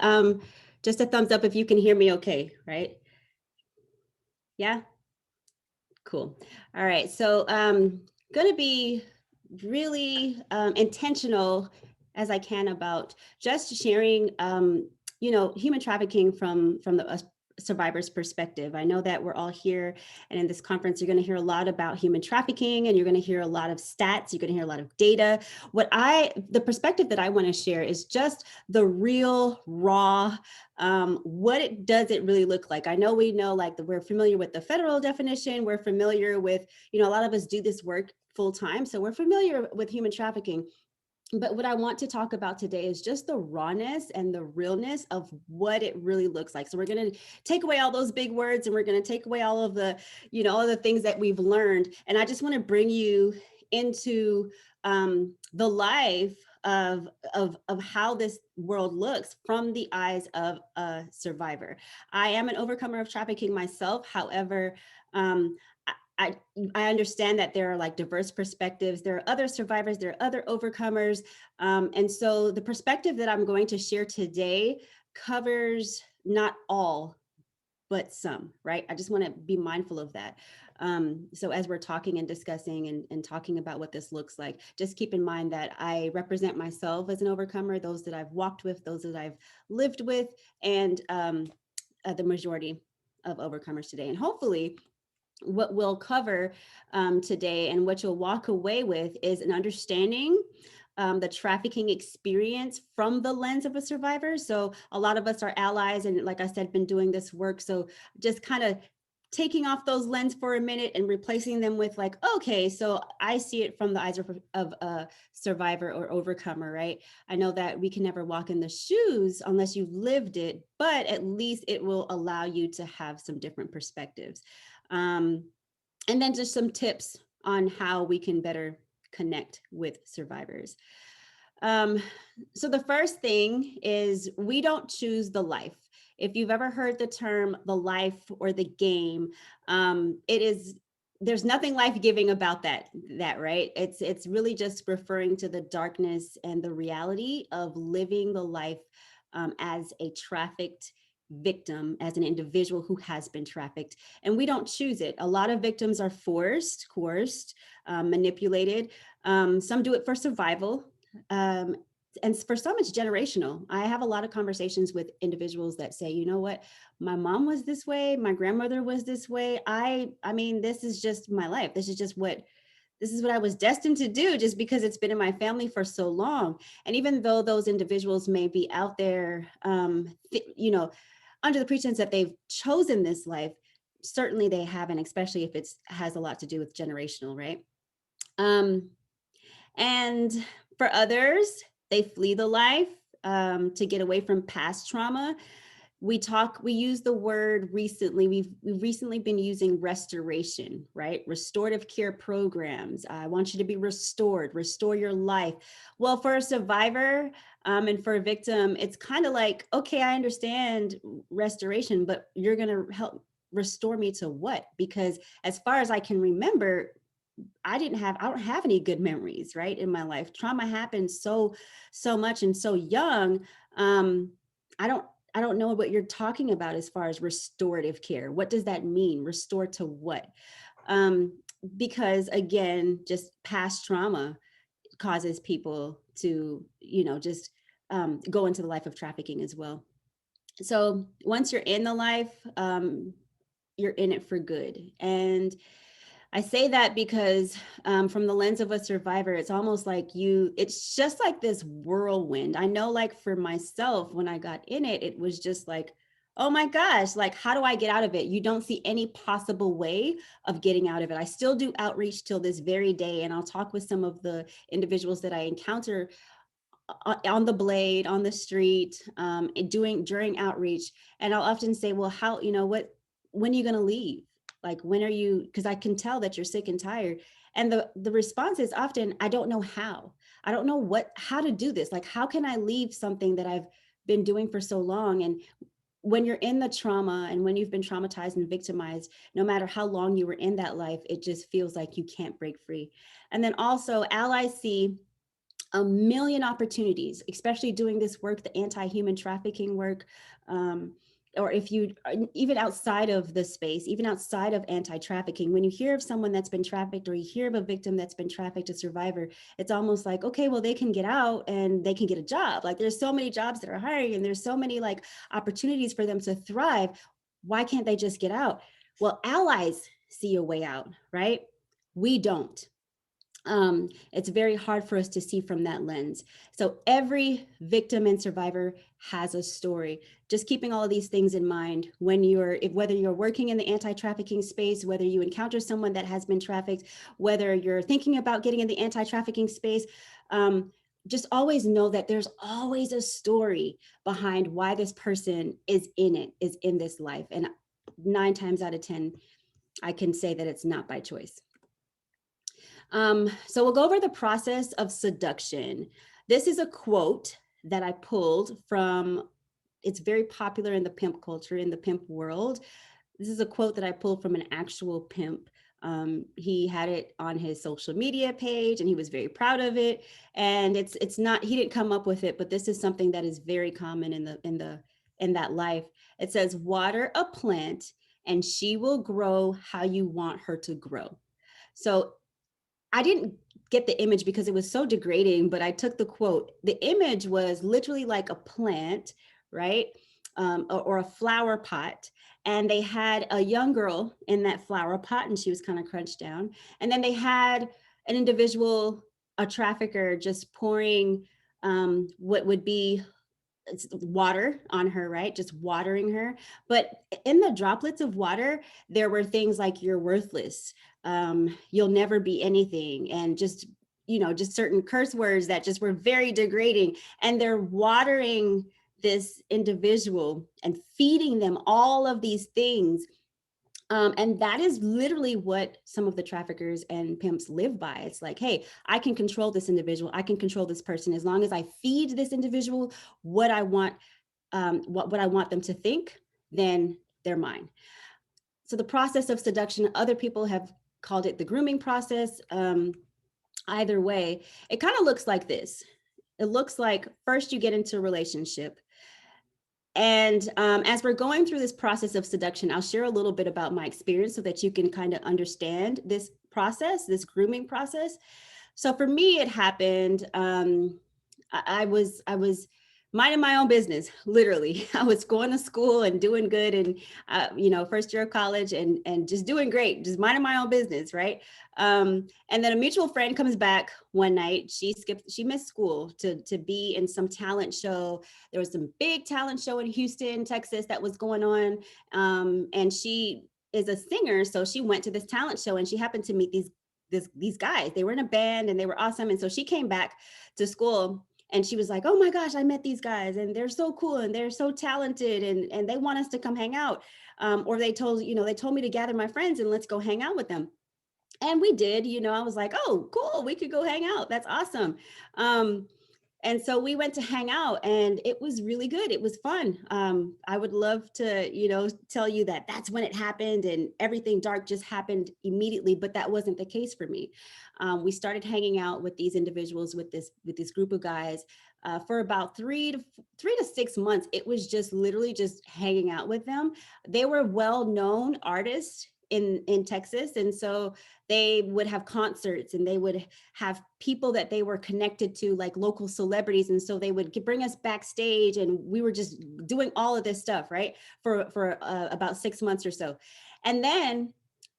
Um, just a thumbs up if you can hear me okay, right? Yeah? Cool. All right. So going to be really intentional as I can about just sharing, human trafficking from the survivor's perspective. I know that we're all here, and in this conference, you're going to hear a lot about human trafficking, and you're going to hear a lot of stats. You're going to hear a lot of data. The perspective that I want to share is just the real, raw. What does it really look like? I know we know, like, we're familiar with the federal definition. We're familiar with, a lot of us do this work full time, so we're familiar with human trafficking. But what I want to talk about today is just the rawness and the realness of what it really looks like. So we're going to take away all those big words, and we're going to take away all of the, all the things that we've learned. And I just want to bring you into the life of how this world looks from the eyes of a survivor. I am an overcomer of trafficking myself. However, I understand that there are like diverse perspectives. There are other survivors, there are other overcomers. And so the perspective that I'm going to share today covers not all, but some, right? I just want to be mindful of that. So as we're talking and discussing and talking about what this looks like, just keep in mind that I represent myself as an overcomer, those that I've walked with, those that I've lived with, and the majority of overcomers today. And hopefully what we'll cover today and what you'll walk away with is an understanding the trafficking experience from the lens of a survivor. So a lot of us are allies, and like I said, been doing this work. So just kind of taking off those lenses for a minute and replacing them with like, okay, so I see it from the eyes of a survivor or overcomer, right? I know that we can never walk in the shoes unless you've lived it, but at least it will allow you to have some different perspectives. And then just some tips on how we can better connect with survivors. So the first thing is we don't choose the life. If you've ever heard the term the life or the game, there's nothing life-giving about that, right? It's really just referring to the darkness and the reality of living the life as a trafficked victim, as an individual who has been trafficked. And we don't choose it. A lot of victims are forced, coerced, manipulated. Some do it for survival. And for some, it's generational. I have a lot of conversations with individuals that say, you know what, my mom was this way, my grandmother was this way. I mean, this is just my life. This is what I was destined to do, just because it's been in my family for so long. And even though those individuals may be out there, under the pretense that they've chosen this life, certainly they haven't, especially if it has a lot to do with generational, right? And for others, they flee the life to get away from past trauma. We use the word recently, we've recently been using restoration, right? Restorative care programs. I want you to be restored, restore your life. Well, for a survivor and for a victim, it's kind of like, okay, I understand restoration, but you're going to help restore me to what? Because as far as I can remember, I don't have any good memories, right, in my life. Trauma happened so much and so young. I don't know what you're talking about as far as restorative care. What does that mean? Restore to what? Because again, just past trauma causes people to, just go into the life of trafficking as well. So once you're in the life, you're in it for good. And I say that because from the lens of a survivor, it's almost like it's just like this whirlwind. I know, like for myself, when I got in it, it was just like, oh my gosh, like, how do I get out of it? You don't see any possible way of getting out of it. I still do outreach till this very day. And I'll talk with some of the individuals that I encounter on the blade, on the street, during outreach. And I'll often say, well, when are you going to leave? Like, when are you, because I can tell that you're sick and tired. And the response is often, I don't know how. I don't know how to do this. Like, how can I leave something that I've been doing for so long? And when you're in the trauma and when you've been traumatized and victimized, no matter how long you were in that life, it just feels like you can't break free. And then also allies see a million opportunities, especially doing this work, the anti-human trafficking work, or if you, even outside of the space, even outside of anti-trafficking, when you hear of someone that's been trafficked, or you hear of a victim that's been trafficked, a survivor, it's almost like, okay, well, they can get out and they can get a job. Like, there's so many jobs that are hiring, and there's so many like opportunities for them to thrive. Why can't they just get out? Well, allies see a way out, right? We don't. It's very hard for us to see from that lens. So every victim and survivor has a story. Just keeping all of these things in mind when whether you're working in the anti-trafficking space, whether you encounter someone that has been trafficked, whether you're thinking about getting in the anti-trafficking space, just always know that there's always a story behind why this person is in this life. And 9 times out of 10, I can say that it's not by choice. So we'll go over the process of seduction. This is a quote that I pulled from, it's very popular in the pimp culture, in the pimp world. This is a quote that I pulled from an actual pimp. He had it on his social media page and he was very proud of it. And it's not, he didn't come up with it, but this is something that is very common in that life. It says, water a plant and she will grow how you want her to grow. So I didn't get the image because it was so degrading, but I took the quote. The image was literally like a plant, right? Or a flower pot. And they had a young girl in that flower pot and she was kind of crunched down. And then they had an individual, a trafficker, just pouring what would be water on her, right? Just watering her. But in the droplets of water, there were things like, you're worthless, you'll never be anything, and just, just certain curse words that just were very degrading. And they're watering this individual and feeding them all of these things. And that is literally what some of the traffickers and pimps live by. It's like, hey, I can control this individual. I can control this person as long as I feed this individual what I want, what I want them to think, then they're mine. So the process of seduction, other people have called it the grooming process. Either way, it kind of looks like this. It looks like first you get into a relationship. And as we're going through this process of seduction, I'll share a little bit about my experience so that you can kind of understand this process, this grooming process. So for me, it happened. I was minding my own business, literally. I was going to school and doing good, and first year of college, and just doing great, just minding my own business, right? And then a mutual friend comes back one night. She missed school to be in some talent show. There was some big talent show in Houston, Texas, that was going on, and she is a singer, so she went to this talent show, and she happened to meet these guys. They were in a band and they were awesome. And so she came back to school and she was like, oh my gosh, I met these guys and they're so cool and they're so talented, and they want us to come hang out. Or they told me to gather my friends and let's go hang out with them. And we did. I was like, oh, cool, we could go hang out. That's awesome. And so we went to hang out and it was really good. It was fun. I would love to, tell you that that's when it happened and everything dark just happened immediately, but that wasn't the case for me. We started hanging out with these individuals, with this group of guys, for about 3 to 6 months. It was just literally just hanging out with them. They were well-known artists in Texas. And so they would have concerts and they would have people that they were connected to, like local celebrities. And so they would bring us backstage and we were just doing all of this stuff, right? For about 6 months or so. And then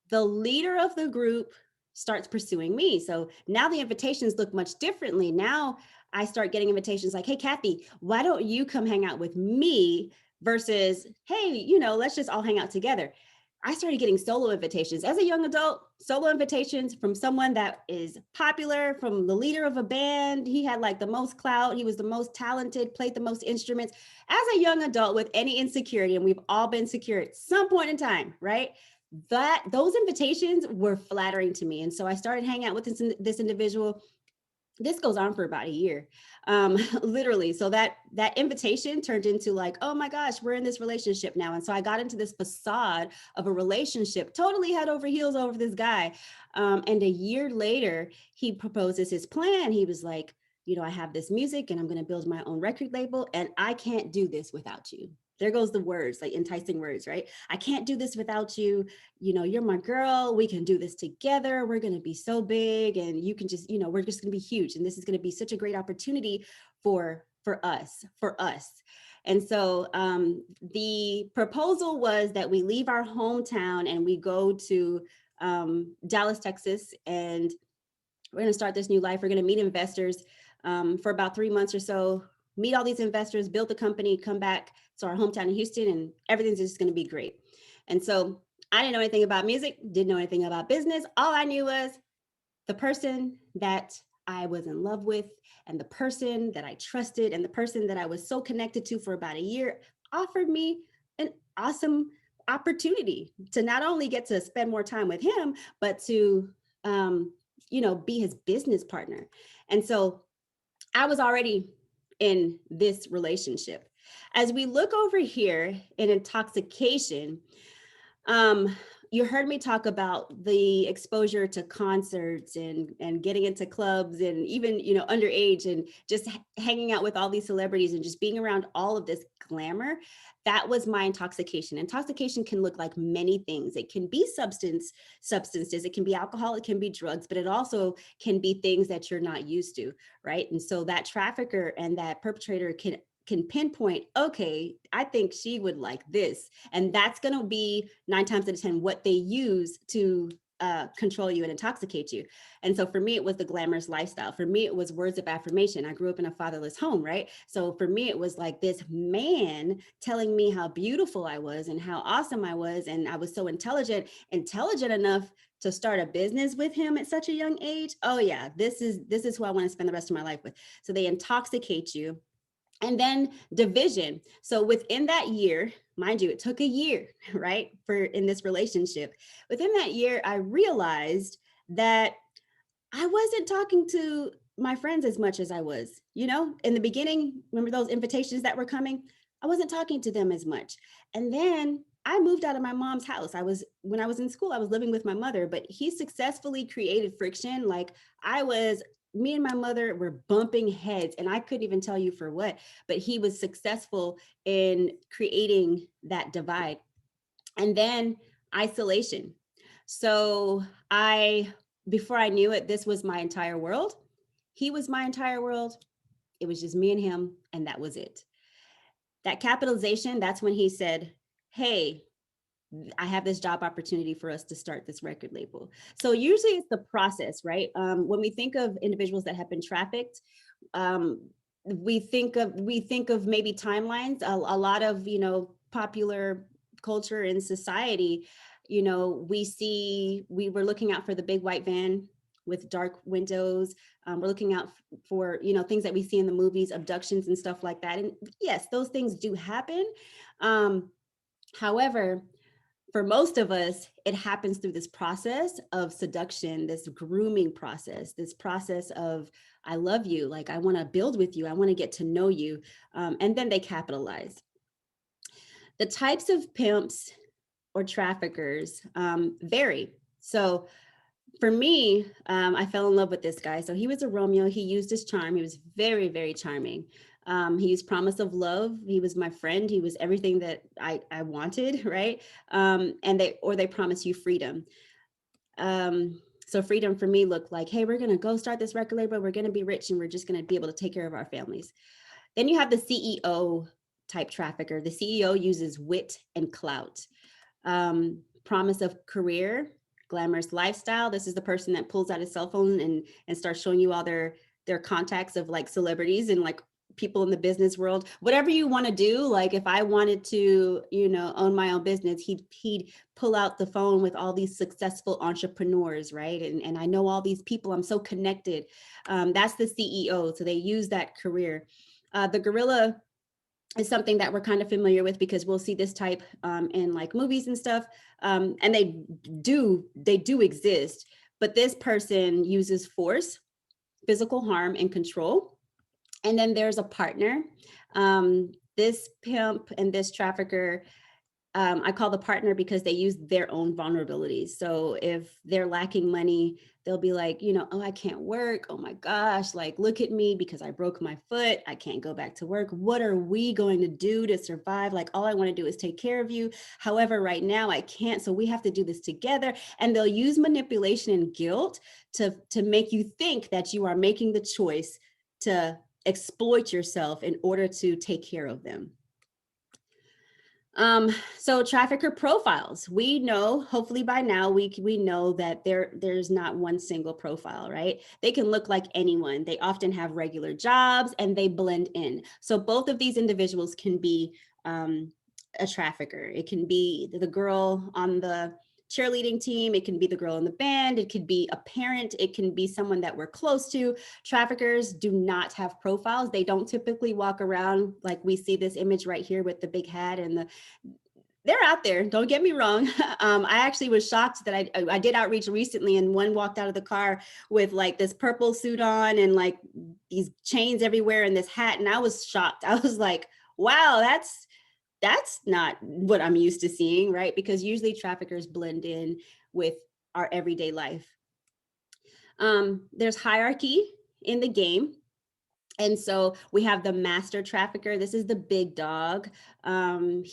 the leader of the group starts pursuing me. So now the invitations look much differently. Now I start getting invitations like, hey, Kathy, why don't you come hang out with me, versus, hey, let's just all hang out together. I started getting solo invitations as a young adult, solo invitations from someone that is popular, from the leader of a band. He had like the most clout. He was the most talented, played the most instruments. As a young adult with any insecurity, and we've all been secure at some point in time, right? Those invitations were flattering to me. And so I started hanging out with this individual. This goes on for about a year, literally. So that invitation turned into like, oh my gosh, we're in this relationship now. And so I got into this facade of a relationship, totally head over heels over this guy. And a year later, he proposes his plan. He was like, I have this music and I'm going to build my own record label, and I can't do this without you. There goes the words, like enticing words, right? I can't do this without you. You're my girl. We can do this together. We're going to be so big, and you can just, we're just going to be huge. And this is going to be such a great opportunity for us. And so the proposal was that we leave our hometown and we go to Dallas, Texas, and we're going to start this new life. We're going to meet investors for about 3 months or so, meet all these investors, build the company, come back to our hometown in Houston, and everything's just going to be great. And so I didn't know anything about music, didn't know anything about business. All I knew was the person that I was in love with, and the person that I trusted, and the person that I was so connected to for about a year offered me an awesome opportunity to not only get to spend more time with him, but to be his business partner. And so I was already in this relationship. As we look over here in intoxication, you heard me talk about the exposure to concerts and getting into clubs, and even, underage, and just hanging out with all these celebrities and just being around all of this glamour. That was my intoxication. Intoxication can look like many things. It can be substances, it can be alcohol, it can be drugs, but it also can be things that you're not used to, right? And so that trafficker and that perpetrator can pinpoint, okay, I think she would like this. And that's going to be 9 times out of 10 what they use to control you and intoxicate you. And so for me, it was the glamorous lifestyle. For me, it was words of affirmation. I grew up in a fatherless home, right? So for me, it was like this man telling me how beautiful I was and how awesome I was. And I was so intelligent enough to start a business with him at such a young age. Oh yeah, this is who I want to spend the rest of my life with. So they intoxicate you. And then division. So within that year, mind you, it took a year, right, in this relationship. Within that year, I realized that I wasn't talking to my friends as much as I was, in the beginning. Remember those invitations that were coming? I wasn't talking to them as much. And then I moved out of my mom's house. When I was in school, I was living with my mother, but he successfully created friction. Like me and my mother were bumping heads, and I couldn't even tell you for what, but he was successful in creating that divide. And then isolation. So before I knew it, this was my entire world. He was my entire world. It was just me and him, and that was it. That capitalization, that's when he said, hey, I have this job opportunity for us to start this record label. So usually it's the process, right? When we think of individuals that have been trafficked, we think of maybe timelines. A lot of popular culture in society, we were looking out for the big white van with dark windows. We're looking out for things that we see in the movies, abductions and stuff like that. And yes, those things do happen. However, for most of us, it happens through this process of seduction, this grooming process, this process of, I love you, like I want to build with you, I want to get to know you, and then they capitalize. The types of pimps or traffickers vary. So for me, I fell in love with this guy. So he was a Romeo. He used his charm. He was very, very charming. He used promise of love. He was my friend. He was everything that I wanted, right? And they promise you freedom. So freedom for me looked like, hey, we're going to go start this record label. We're going to be rich, and we're just going to be able to take care of our families. Then you have the CEO type trafficker. The CEO uses wit and clout. Promise of career, glamorous lifestyle. This is the person that pulls out his cell phone and starts showing you all their contacts of like celebrities and like people in the business world. Whatever you want to do, like if I wanted to, own my own business, he'd pull out the phone with all these successful entrepreneurs, right? And I know all these people. I'm so connected. That's the CEO. So they use that career. The gorilla is something that we're kind of familiar with because we'll see this type in like movies and stuff. And they do exist, but this person uses force, physical harm, and control. And then there's a partner. This pimp and this trafficker I call the partner because they use their own vulnerabilities. So if they're lacking money, they'll be like, you know, oh, I can't work. Oh my gosh, like, look at me because I broke my foot. I can't go back to work. What are we going to do to survive? Like, all I want to do is take care of you. However, right now I can't. So we have to do this together. And they'll use manipulation and guilt to make you think that you are making the choice to exploit yourself in order to take care of them. So trafficker profiles, we know, hopefully by now, we know that there's not one single profile, right? They can look like anyone. They often have regular jobs and they blend in. So both of these individuals can be a trafficker. It can be the girl on the cheerleading team. It can be the girl in the band. It could be a parent. It can be someone that we're close to. Traffickers do not have profiles. They don't typically walk around like we see this image right here with the big hat and they're out there. Don't get me wrong. I actually was shocked that I did outreach recently and one walked out of the car with like this purple suit on and like these chains everywhere and this hat. And I was shocked. I was like, wow, that's not what I'm used to seeing, right? Because usually traffickers blend in with our everyday life. There's hierarchy in the game. And so we have the master trafficker. This is the big dog. You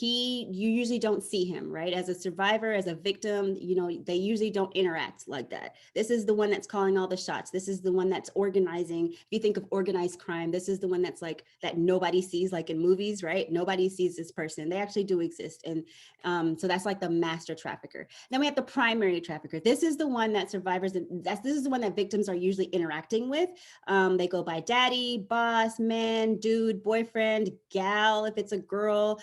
usually don't see him, right? As a survivor, as a victim, you know, they usually don't interact like that. This is the one that's calling all the shots. This is the one that's organizing. If you think of organized crime, this is the one that's like that nobody sees, like in movies, right? Nobody sees this person. They actually do exist. And so that's like the master trafficker. Then we have the primary trafficker. This is the one that survivors, this is the one that victims are usually interacting with. They go by daddy, boss, man, dude, boyfriend, gal, if it's a girl.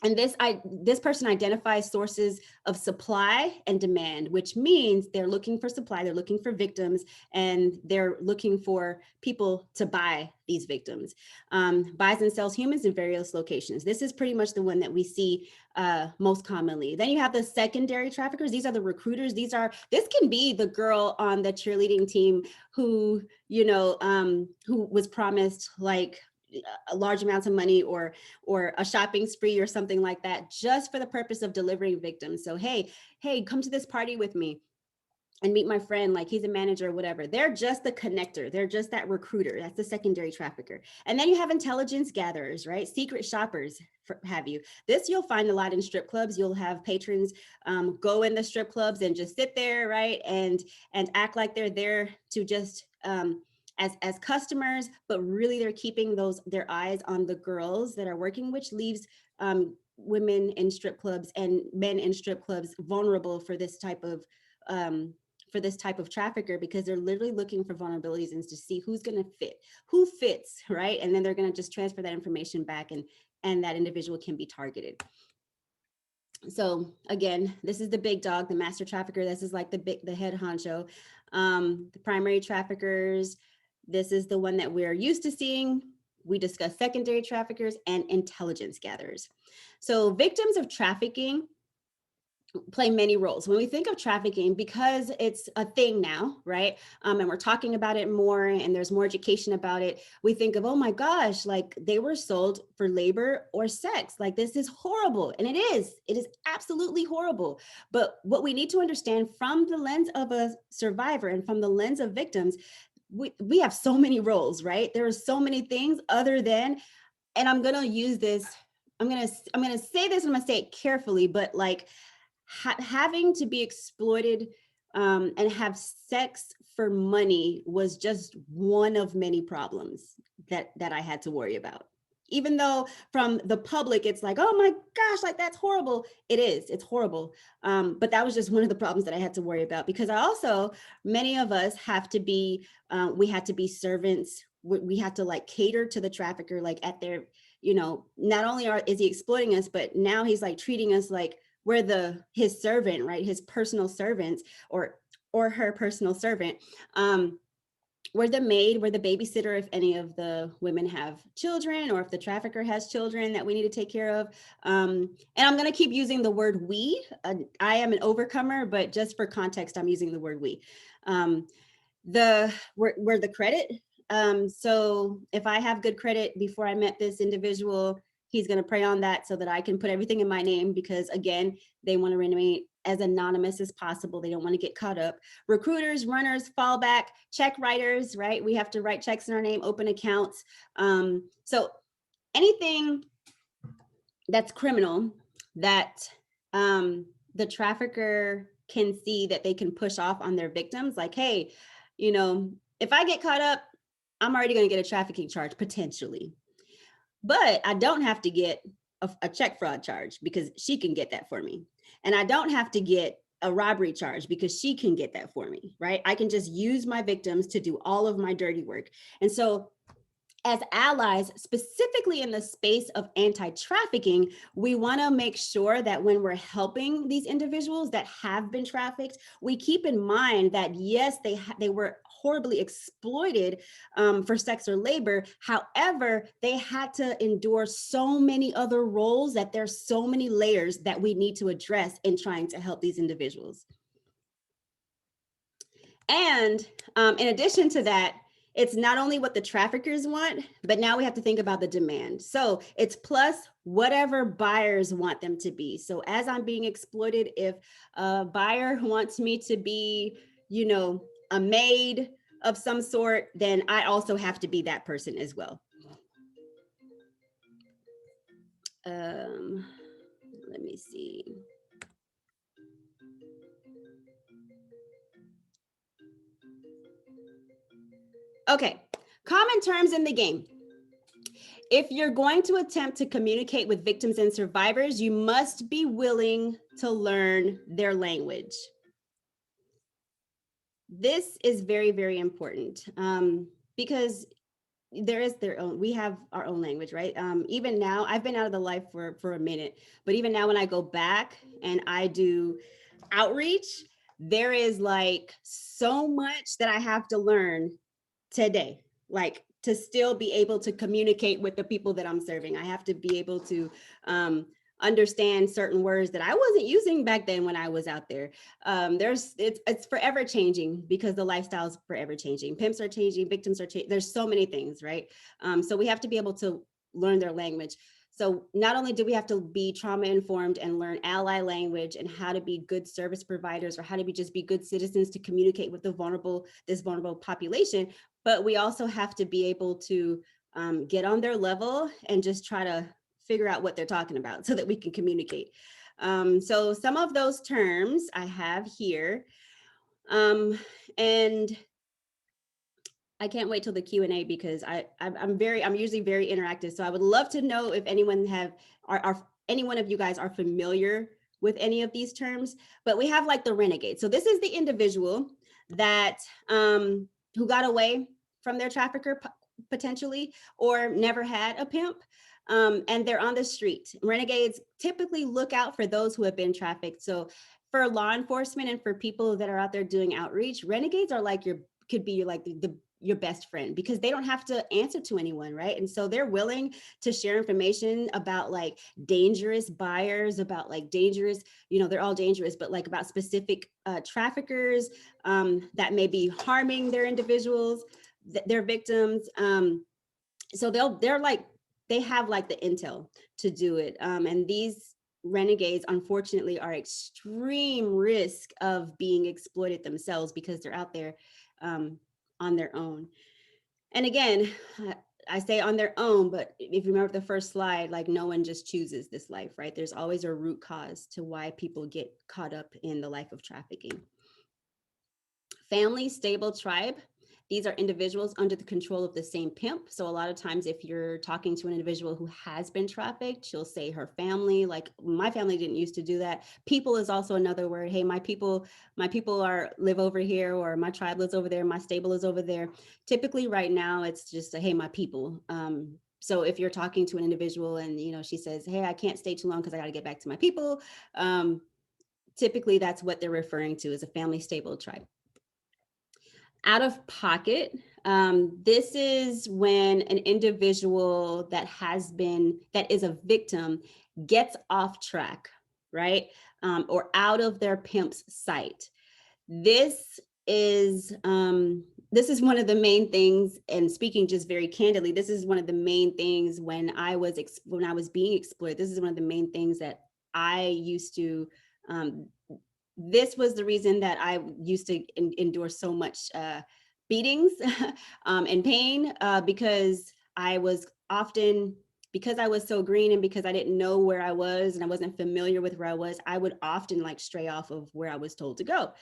And this person identifies sources of supply and demand, which means they're looking for supply, they're looking for victims, and they're looking for people to buy these victims. Buys and sells humans in various locations. This is pretty much the one that we see most commonly. Then you have the secondary traffickers. These are the recruiters. This can be the girl on the cheerleading team who, you know, who was promised like a large amounts of money or a shopping spree or something like that, just for the purpose of delivering victims. So, hey, come to this party with me and meet my friend, like he's a manager or whatever. They're just the connector. They're just that recruiter. That's the secondary trafficker. And then you have intelligence gatherers, right? Secret shoppers, have you. This you'll find a lot in strip clubs. You'll have patrons go in the strip clubs and just sit there, right? And act like they're there to just as customers, but really they're keeping their eyes on the girls that are working, which leaves women in strip clubs and men in strip clubs vulnerable for this type of trafficker, because they're literally looking for vulnerabilities and to see who's going to fit, who fits, right? And then they're going to just transfer that information back and that individual can be targeted. So again, this is the big dog, the master trafficker. This is like the head honcho. The primary traffickers, this is the one that we're used to seeing. We discuss secondary traffickers and intelligence gatherers. So victims of trafficking play many roles. When we think of trafficking, because it's a thing now, right? And we're talking about it more and there's more education about it, we think of, oh my gosh, like they were sold for labor or sex. Like this is horrible. And it is absolutely horrible. But what we need to understand from the lens of a survivor and from the lens of victims, we have so many roles, right? There are so many things other than, and I'm going to use this, I'm going to say this, I'm going to say it carefully, but like, having to be exploited and have sex for money was just one of many problems that I had to worry about. Even though from the public, it's like, oh my gosh, like that's horrible. It's horrible. But that was just one of the problems that I had to worry about, because many of us have to be, we had to be servants. We had to like cater to the trafficker, like at their, you know, not only is he exploiting us, but now he's like treating us like we're his servant, right? His personal servants or her personal servant. We're the maid, we're the babysitter if any of the women have children or if the trafficker has children that we need to take care of. And I'm going to keep using the word we. I am an overcomer, but just for context, I'm using the word we. We're the credit. So if I have good credit before I met this individual, He's going to prey on that so that I can put everything in my name, because again, they want to remain as anonymous as possible. They don't want to get caught up. Recruiters, runners, fallback, check writers, right? We have to write checks in our name, open accounts. So anything that's criminal that the trafficker can see that they can push off on their victims, like, hey, you know, if I get caught up, I'm already going to get a trafficking charge potentially, but I don't have to get a check fraud charge because she can get that for me. And I don't have to get a robbery charge because she can get that for me, right? I can just use my victims to do all of my dirty work. And so as allies, specifically in the space of anti-trafficking, we want to make sure that when we're helping these individuals that have been trafficked, we keep in mind that yes, they were horribly exploited for sex or labor. However, they had to endure so many other roles that there's so many layers that we need to address in trying to help these individuals. And in addition to that, it's not only what the traffickers want, but now we have to think about the demand. So it's plus whatever buyers want them to be. So as I'm being exploited, if a buyer wants me to be, you know, a maid of some sort, then I also have to be that person as well. Let me see. Okay, common terms in the game. If you're going to attempt to communicate with victims and survivors, you must be willing to learn their language. This is very, very important because there is their own, we have our own language, right? Even now, I've been out of the life for a minute, but even now when I go back and I do outreach, there is like so much that I have to learn today, like to still be able to communicate with the people that I'm serving. I have to be able to understand certain words that I wasn't using back then when I was out there. It's forever changing because the lifestyle is forever changing. Pimps are changing, victims are changing. There's so many things, right? So we have to be able to learn their language. So not only do we have to be trauma informed and learn ally language and how to be good service providers or how to just be good citizens to communicate with this vulnerable population, but we also have to be able to get on their level and just try to figure out what they're talking about so that we can communicate. So some of those terms I have here, and I can't wait till the Q&A because I'm usually very interactive. So I would love to know if anyone any one of you guys are familiar with any of these terms. But we have like the renegade. So this is the individual that who got away from their trafficker potentially, or never had a pimp. And they're on the street. Renegades typically look out for those who have been trafficked. So for law enforcement and for people that are out there doing outreach, renegades are like your best friend because they don't have to answer to anyone, right? And so they're willing to share information about like dangerous buyers, about like dangerous, they're all dangerous, but like about specific traffickers that may be harming their individuals, their victims. So they have like the intel to do it. And these renegades, unfortunately, are extreme risk of being exploited themselves because they're out there on their own. And again, I say on their own, but if you remember the first slide, like no one just chooses this life, right? There's always a root cause to why people get caught up in the life of trafficking. Family, stable, tribe. These are individuals under the control of the same pimp. So a lot of times if you're talking to an individual who has been trafficked, she'll say her family, like my family didn't used to do that. People is also another word. Hey, my people live over here, or my tribe lives over there, my stable is over there. Typically right now it's just hey, my people. So if you're talking to an individual and she says, hey, I can't stay too long because I got to get back to my people. Typically that's what they're referring to as a family, stable, tribe. Out of pocket, this is when an individual that is a victim gets off track, right? Or out of their pimp's sight. This is, this is one of the main things, and speaking just very candidly, this is one of the main things when I was being explored. This is one of the main things that I used to, this was the reason that I used to endure so much beatings and pain, because I was often, because I was so green and because I didn't know where I was and I wasn't familiar with where I was, I would often like stray off of where I was told to go.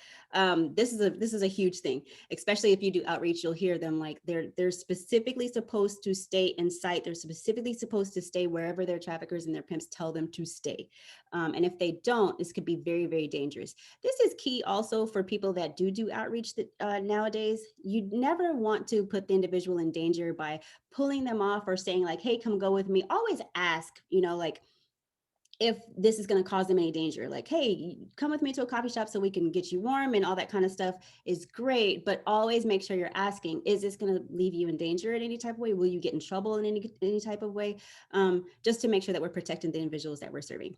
This is a huge thing, especially if you do outreach. You'll hear them like they're specifically supposed to stay in sight. They're specifically supposed to stay wherever their traffickers and their pimps tell them to stay. And if they don't, this could be very, very dangerous. This is key also for people that do outreach nowadays. You never want to put the individual in danger by pulling them off or saying like, hey, come go with me. Always ask, like, if this is going to cause them any danger, like, hey, come with me to a coffee shop so we can get you warm, and all that kind of stuff is great. But always make sure you're asking, is this going to leave you in danger in any type of way? Will you get in trouble in any type of way? Just to make sure that we're protecting the individuals that we're serving.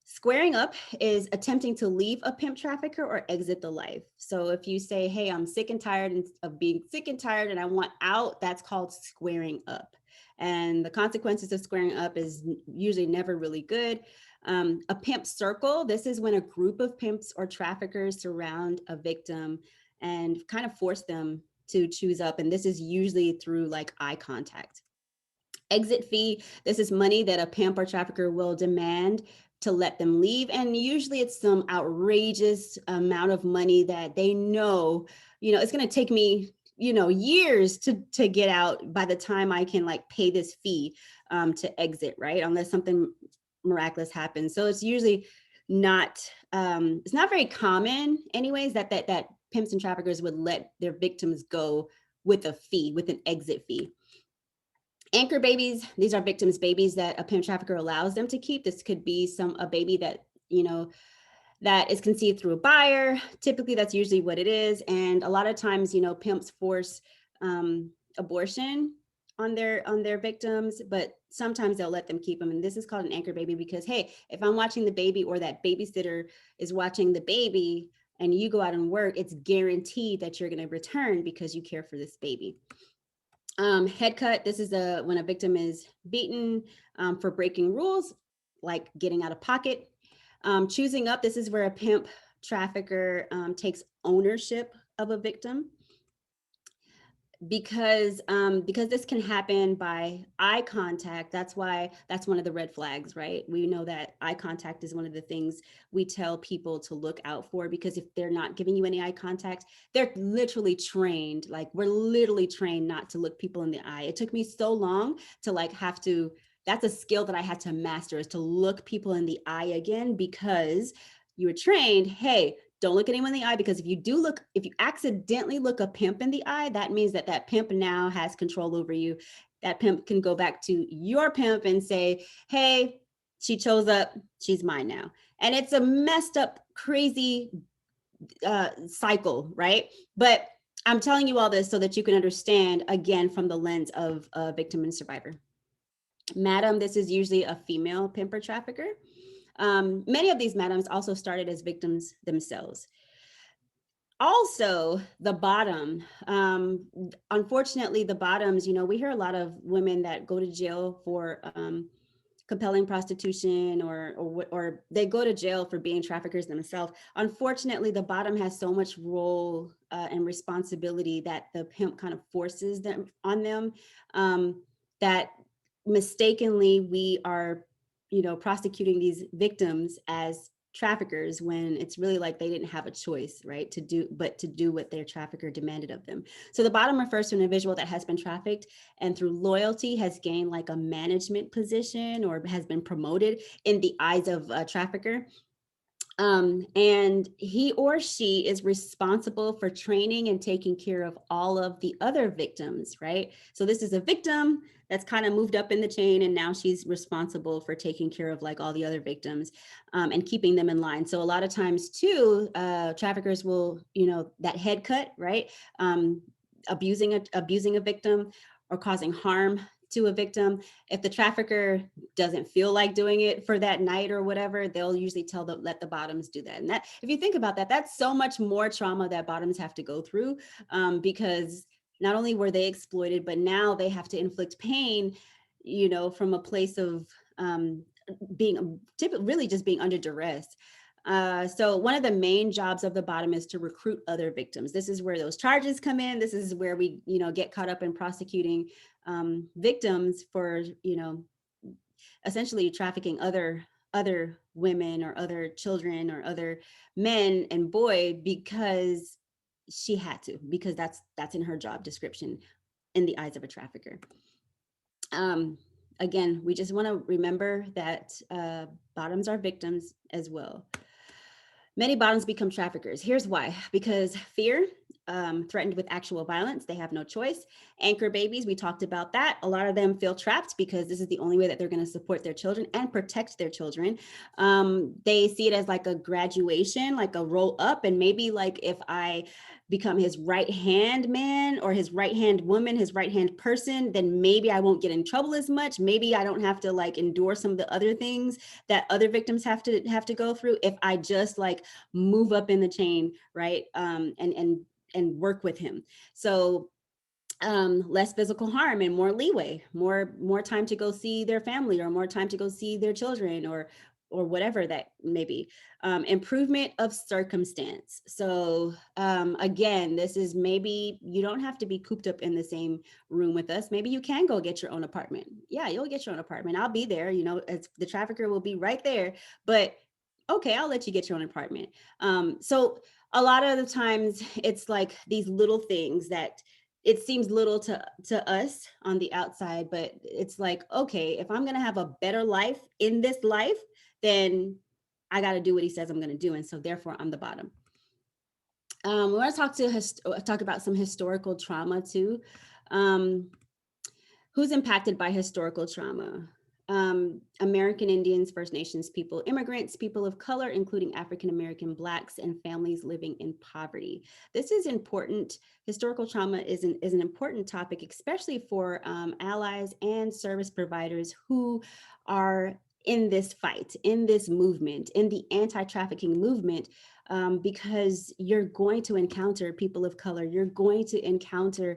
Squaring up is attempting to leave a pimp trafficker or exit the life. So if you say, hey, I'm sick and tired of being sick and tired and I want out, that's called squaring up. And the consequences of squaring up is usually never really good. A pimp circle, this is when a group of pimps or traffickers surround a victim and kind of force them to choose up. And this is usually through like eye contact. Exit fee, this is money that a pimp or trafficker will demand to let them leave. And usually it's some outrageous amount of money that they know, it's going to take me, years to get out by the time I can like pay this fee to exit, right? Unless something miraculous happens. So it's usually not, it's not very common anyways, that pimps and traffickers would let their victims go with a fee, with an exit fee. Anchor babies, these are victims' babies that a pimp trafficker allows them to keep. This could be a baby that, that is conceived through a buyer. Typically, that's usually what it is. And a lot of times, pimps force abortion on their victims, but sometimes they'll let them keep them. And this is called an anchor baby because, hey, if I'm watching the baby or that babysitter is watching the baby and you go out and work, it's guaranteed that you're going to return because you care for this baby. Head cut, this is when a victim is beaten for breaking rules, like getting out of pocket. Choosing up, this is where a pimp trafficker takes ownership of a victim. Because this can happen by eye contact. That's one of the red flags, right? We know that eye contact is one of the things we tell people to look out for, because if they're not giving you any eye contact, they're literally trained. Like, we're literally trained not to look people in the eye. It took me so long to that's a skill that I had to master, is to look people in the eye again, because you were trained, hey, don't look anyone in the eye, because if you accidentally look a pimp in the eye, that means that pimp now has control over you. That pimp can go back to your pimp and say, hey, she chose up, she's mine now. And it's a messed up, crazy cycle, right? But I'm telling you all this so that you can understand, again, from the lens of a victim and survivor. Madam, this is usually a female pimp or trafficker. Many of these madams also started as victims themselves. Also, the bottom. Unfortunately, the bottoms, we hear a lot of women that go to jail for compelling prostitution, or they go to jail for being traffickers themselves. Unfortunately, the bottom has so much role and responsibility that the pimp kind of forces them on them, that mistakenly we are prosecuting these victims as traffickers, when it's really like they didn't have a choice, right, to do what their trafficker demanded of them. So the bottom refers to an individual that has been trafficked and through loyalty has gained like a management position or has been promoted in the eyes of a trafficker. And he or she is responsible for training and taking care of all of the other victims, right? So this is a victim that's kind of moved up in the chain, and now she's responsible for taking care of like all the other victims and keeping them in line. So a lot of times too, traffickers will, that head cut, right? Abusing a victim or causing harm to a victim. If the trafficker doesn't feel like doing it for that night or whatever, they'll usually let the bottoms do that. And that, if you think about that, that's so much more trauma that bottoms have to go through, because not only were they exploited, but now they have to inflict pain, from a place of being really just being under duress. So one of the main jobs of the bottom is to recruit other victims. This is where those charges come in. This is where we, get caught up in prosecuting victims for, essentially trafficking other women or other children or other men and boy, because she had to, because that's in her job description in the eyes of a trafficker. Again, we just want to remember that bottoms are victims as well. Many bottoms become traffickers. Here's why: because fear, threatened with actual violence, they have no choice. Anchor babies, we talked about that. A lot of them feel trapped because this is the only way that they're going to support their children and protect their children. They see it as like a graduation, like a roll up. And maybe like if I become his right hand man or his right hand woman, his right hand person, then maybe I won't get in trouble as much. Maybe I don't have to like endure some of the other things that other victims have to go through if I just like move up in the chain, right? And work with him. So less physical harm and more leeway, more time to go see their family, or more time to go see their children, or whatever that may be. Improvement of circumstance. So again, this is, maybe you don't have to be cooped up in the same room with us. Maybe you can go get your own apartment. Yeah, you'll get your own apartment. I'll be there, as the trafficker will be right there, but okay, I'll let you get your own apartment. So a lot of the times it's like these little things that it seems little to us on the outside, but it's like, okay, if I'm going to have a better life in this life, then I got to do what he says I'm going to do. And so therefore I'm the bottom. We want to talk about some historical trauma too. Who's impacted by historical trauma? American Indians, First Nations people, immigrants, people of color, including African-American, Blacks, and families living in poverty. This is important. Historical trauma is an important topic, especially for allies and service providers who are in this fight, in this movement, in the anti-trafficking movement, because you're going to encounter people of color, you're going to encounter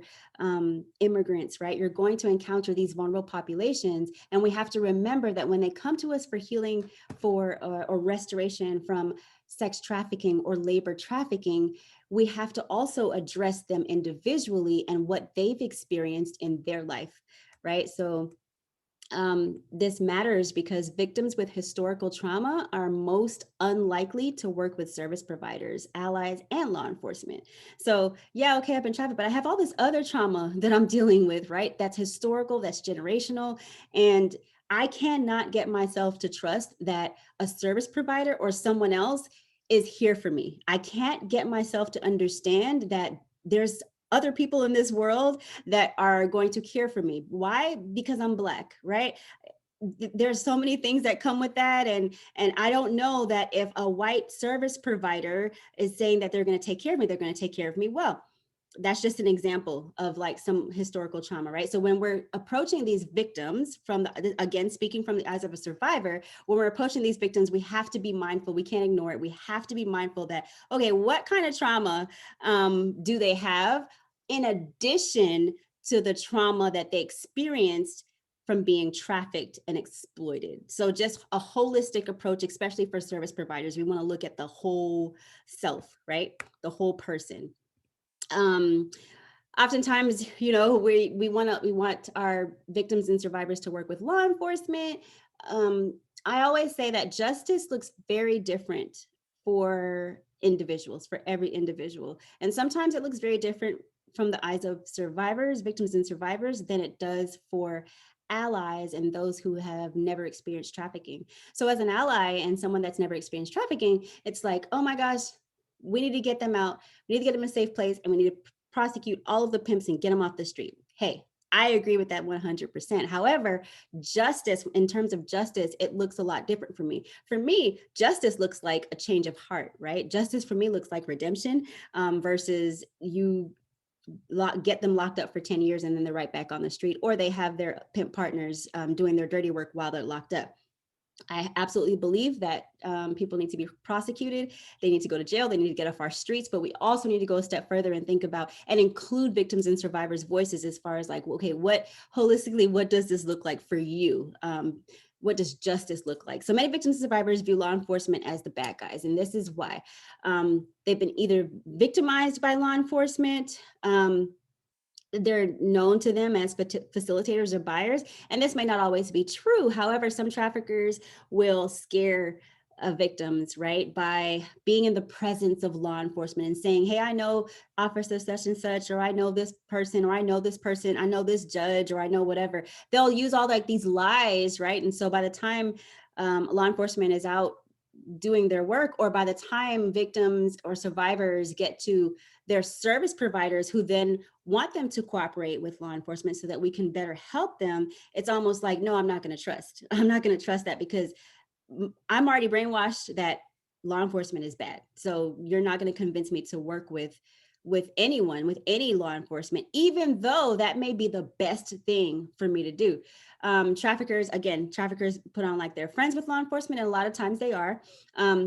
immigrants, right? You're going to encounter these vulnerable populations. And we have to remember that when they come to us for healing or restoration from sex trafficking or labor trafficking, we have to also address them individually and what they've experienced in their life, right? So this matters because victims with historical trauma are most unlikely to work with service providers, allies, and law enforcement. So yeah, okay, I've been trafficked, but I have all this other trauma that I'm dealing with, right? That's historical, that's generational. And I cannot get myself to trust that a service provider or someone else is here for me. I can't get myself to understand that there's other people in this world that are going to care for me. Why? Because I'm Black, right? There's so many things that come with that. And I don't know that if a white service provider is saying that they're going to take care of me, they're going to take care of me well. That's just an example of like some historical trauma, right? So when we're approaching these victims again, speaking from the eyes of a survivor, when we're approaching these victims, we have to be mindful. We can't ignore it. We have to be mindful that, okay, what kind of trauma do they have in addition to the trauma that they experienced from being trafficked and exploited? So just a holistic approach, especially for service providers. We want to look at the whole self, right? The whole person. Oftentimes, we want our victims and survivors to work with law enforcement. I always say that justice looks very different for individuals, for every individual. And sometimes it looks very different from the eyes of survivors, victims and survivors, than it does for allies and those who have never experienced trafficking. So as an ally and someone that's never experienced trafficking, it's like, oh my gosh, we need to get them out. We need to get them in a safe place, and we need to prosecute all of the pimps and get them off the street. Hey, I agree with that 100%. However, justice, in terms of justice, it looks a lot different for me. For me, justice looks like a change of heart, right? Justice for me looks like redemption versus you get them locked up for 10 years and then they're right back on the street, or they have their pimp partners doing their dirty work while they're locked up. I absolutely believe that people need to be prosecuted. They need to go to jail. They need to get off our streets. But we also need to go a step further and think about and include victims and survivors' voices as far as like, okay, what holistically, what does this look like for you? What does justice look like? So many victims and survivors view law enforcement as the bad guys. And this is why they've been either victimized by law enforcement, they're known to them as facilitators or buyers, and this may not always be true. However, some traffickers will scare victims, right, by being in the presence of law enforcement and saying, hey, I know officer such and such, or I know this person, or I know this person, I know this judge, or I know whatever. They'll use all like these lies, right? And so by the time law enforcement is out doing their work, or by the time victims or survivors get to their service providers who then want them to cooperate with law enforcement so that we can better help them, it's almost like, no, I'm not going to trust. I'm not going to trust that because I'm already brainwashed that law enforcement is bad. So you're not going to convince me to work with anyone, with any law enforcement, even though that may be the best thing for me to do. Traffickers put on like they're friends with law enforcement, and a lot of times they are,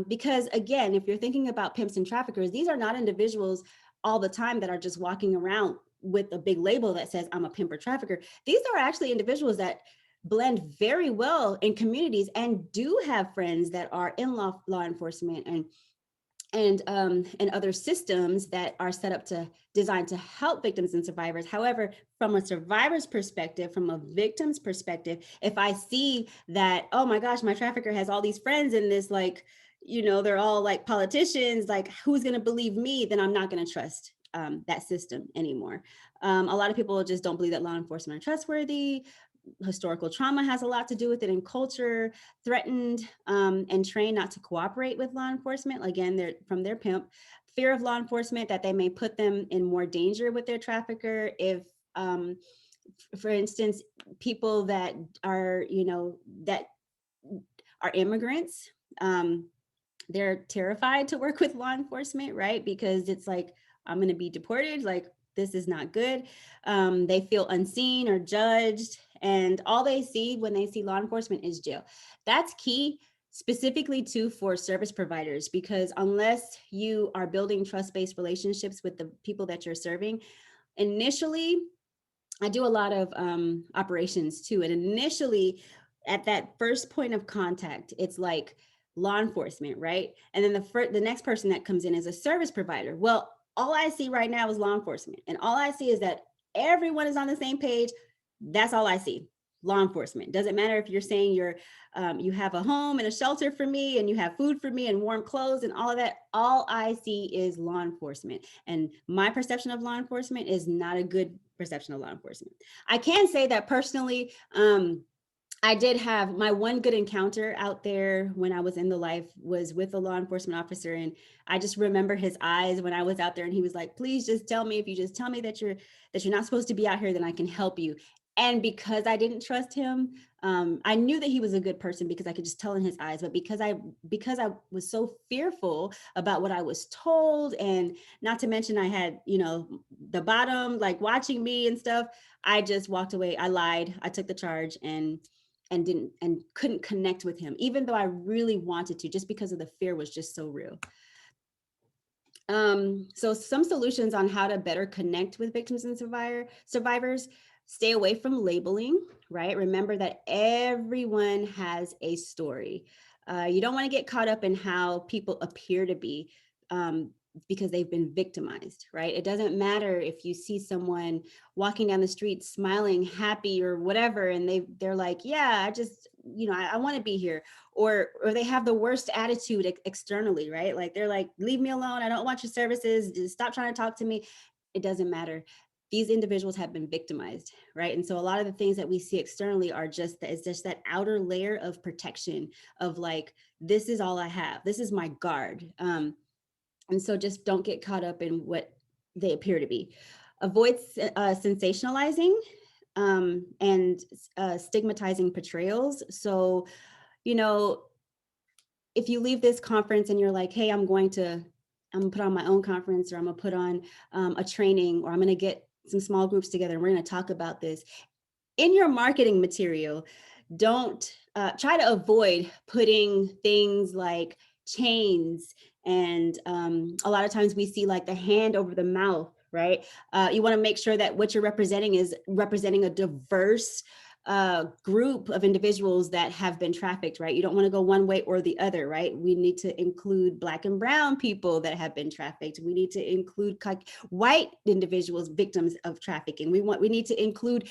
because again, if you're thinking about pimps and traffickers, these are not individuals all the time that are just walking around with a big label that says I'm a pimp or trafficker. These are actually individuals that blend very well in communities and do have friends that are in law enforcement and other systems that are set up to designed to help victims and survivors. However, from a survivor's perspective, from a victim's perspective, if I see that, oh my gosh, my trafficker has all these friends in this, like, they're all like politicians, like who's going to believe me? Then I'm not going to trust that system anymore. A lot of people just don't believe that law enforcement are trustworthy. Historical trauma has a lot to do with it, and culture, threatened and trained not to cooperate with law enforcement. Again, they're from their pimp. Fear of law enforcement, that they may put them in more danger with their trafficker. If, for instance, people that are, that are immigrants, they're terrified to work with law enforcement, right? Because it's like, I'm going to be deported. Like, this is not good. They feel unseen or judged. And all they see when they see law enforcement is jail. That's key specifically too for service providers, because unless you are building trust-based relationships with the people that you're serving, initially, I do a lot of operations too. And initially at that first point of contact, it's like law enforcement, right? And then the next person that comes in is a service provider. Well, all I see right now is law enforcement. And all I see is that everyone is on the same page. That's all I see. Law enforcement. Doesn't matter if you're saying you have a home and a shelter for me, and you have food for me and warm clothes and all of that. All I see is law enforcement. And my perception of law enforcement is not a good perception of law enforcement. I can say that personally, I did have my one good encounter out there when I was in the life was with a law enforcement officer. And I just remember his eyes when I was out there, and he was like, please just tell me, if you just tell me that you're not supposed to be out here, then I can help you. And because I didn't trust him, I knew that he was a good person because I could just tell in his eyes. But because I was so fearful about what I was told, and not to mention I had, the bottom like watching me and stuff, I just walked away. I lied. I took the charge and couldn't connect with him, even though I really wanted to, just because of the fear was just so real. So some solutions on how to better connect with victims and survivors: stay away from labeling, right? Remember that everyone has a story. You don't want to get caught up in how people appear to be, because they've been victimized, right? It doesn't matter if you see someone walking down the street smiling, happy or whatever, and they're like, yeah, I just, I want to be here. Or they have the worst attitude externally, right? Like they're like, leave me alone. I don't want your services. Just stop trying to talk to me. It doesn't matter. These individuals have been victimized, right? And so a lot of the things that we see externally are just that outer layer of protection of like, this is all I have. This is my guard. And so just don't get caught up in what they appear to be. Avoid sensationalizing and stigmatizing portrayals. So, if you leave this conference and you're like, hey, I'm going to gonna put on my own conference, or I'm gonna put on a training, or I'm gonna get some small groups together and we're gonna talk about this. In your marketing material, don't try to avoid putting things like chains, and a lot of times we see like the hand over the mouth, right? You want to make sure that what you're representing is representing a diverse group of individuals that have been trafficked, right? You don't want to go one way or the other, right? We need to include Black and brown people that have been trafficked. We need to include white individuals, victims of trafficking. We need to include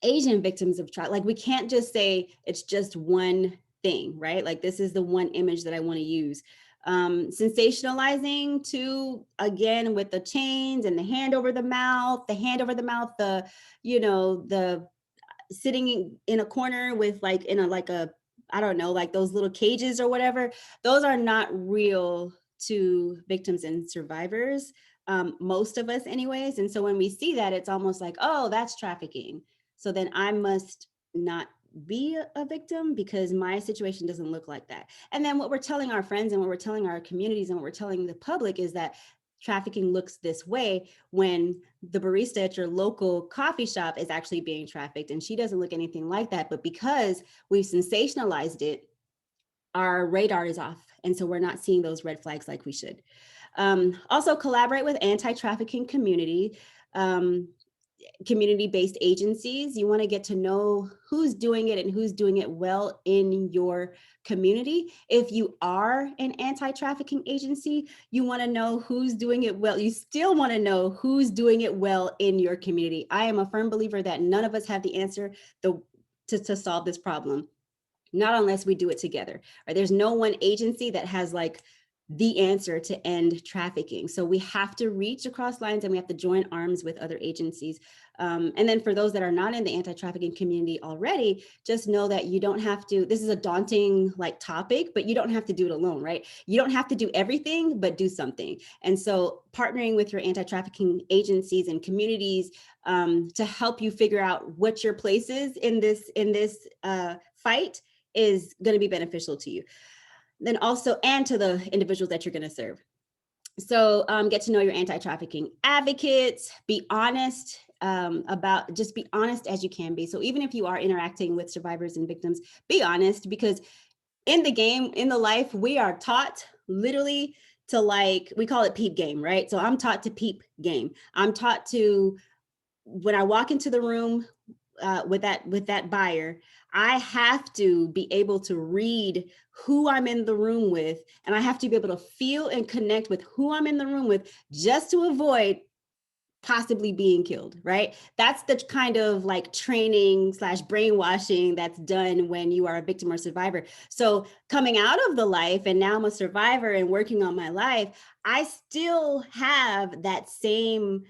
Asian victims of trafficking. Like, we can't just say it's just one thing, right? Like, this is the one image that I want to use. Sensationalizing too, again, with the chains and the hand over the mouth, the, you know, the sitting in a corner with like in a, like a, I don't know, like those little cages or whatever. Those are not real to victims and survivors, most of us anyways. And so when we see that, it's almost like, oh, that's trafficking. So then I must not be a victim because my situation doesn't look like that. And then what we're telling our friends and what we're telling our communities and what we're telling the public is that trafficking looks this way when the barista at your local coffee shop is actually being trafficked and she doesn't look anything like that. But because we've sensationalized it, our radar is off. And so we're not seeing those red flags like we should. Also collaborate with anti-trafficking community-based agencies. You want to get to know who's doing it and who's doing it well in your community. If you are an anti-trafficking agency, you want to know who's doing it well. You still want to know who's doing it well in your community. I am a firm believer that none of us have the answer to solve this problem, not unless we do it together. Right? There's no one agency that has like the answer to end trafficking. So we have to reach across lines and we have to join arms with other agencies. And then for those that are not in the anti-trafficking community already, just know that you don't have to, this is a daunting like topic, but you don't have to do it alone, right? You don't have to do everything, but do something. And so partnering with your anti-trafficking agencies and communities to help you figure out what your place is in this fight is going to be beneficial to you. Then also, and to the individuals that you're going to serve. So get to know your anti-trafficking advocates, be honest just be honest as you can be. So even if you are interacting with survivors and victims, be honest, because in the game, in the life, we are taught literally to, like, we call it peep game, right? So I'm taught to peep game. I'm taught to, when I walk into the room with that buyer, I have to be able to read who I'm in the room with, and I have to be able to feel and connect with who I'm in the room with just to avoid possibly being killed, right? That's the kind of like training / brainwashing that's done when you are a victim or survivor. So coming out of the life, and now I'm a survivor and working on my life, I still have that same